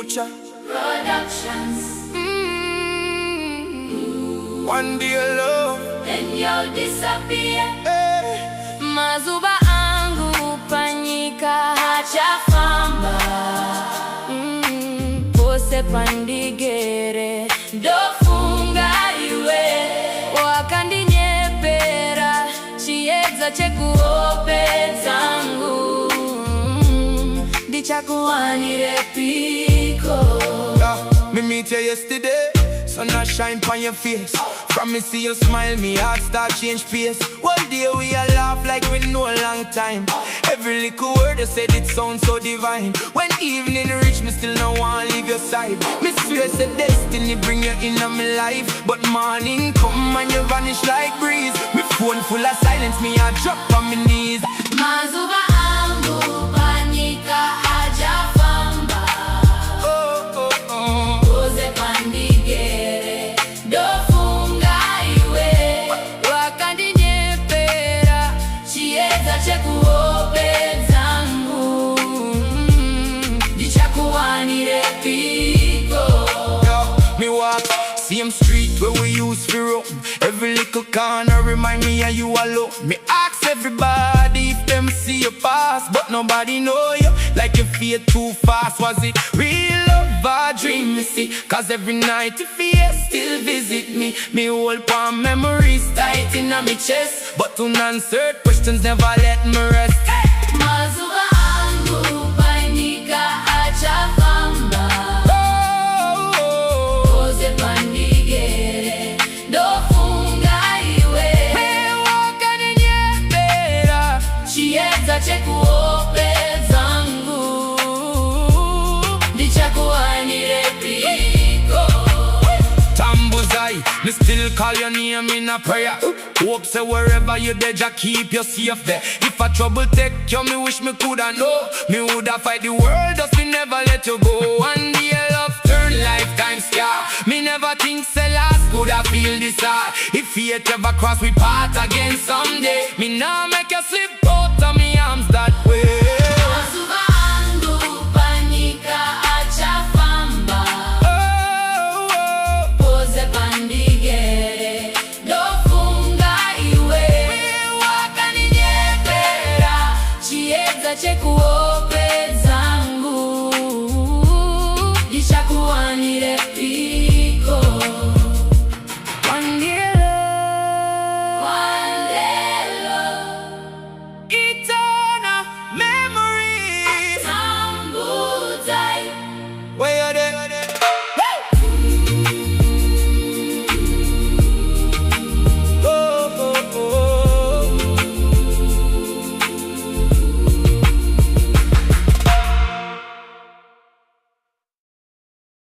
Future Productions. One day love, Then you'll disappear. hey. Mazuba angu panyika hachafamba. Pose pandigere dofunga iwe wakandinyepera chiedza chekuhope dzangu ndichakuwanire piko. Me meet you yesterday, sun a shine pon your face. From me see you smile, me heart start change pace. One day we a laugh like we know a long time. Every little word you said it sounds so divine. When evening reach, me still no want leave your side. Me swear say destiny bring you in my life, but morning come and you vanish like breeze. Me phone full of silence, me a drop on my knees. Mazuba angu panyika hajafamba. Oh, oh, oh. Pose pandigere dofunga iwe wakandinyepera chiedza chekuhope dzangu ndichakuwanire piko. Yo, me walk same street where we used to roam. Every little corner remind me of you alone. Me ask everybody if them see you pass, but nobody know you. Like you feel too fast. Was it real love or dream you see? Cause every night you fear still visit me. Me hold palm memories tight in my chest, but unanswered questions never let me rest. Mazuba angu panyika hachafamba. Pose pandigere dofunga iwe Wakaninyepera chiedza chekuhope dzangu ndichakuwanire piko. Tambuzai, me still call your name in a prayer. Hope say wherever you there, Jah keep you safe there. If a trouble take you, me wish me coulda know. Me woulda fight the world, just me never let you go. One day love turn lifetime scar. Me never think say last coulda feel this hard. If fate ever cross we part again someday, me nah make you slip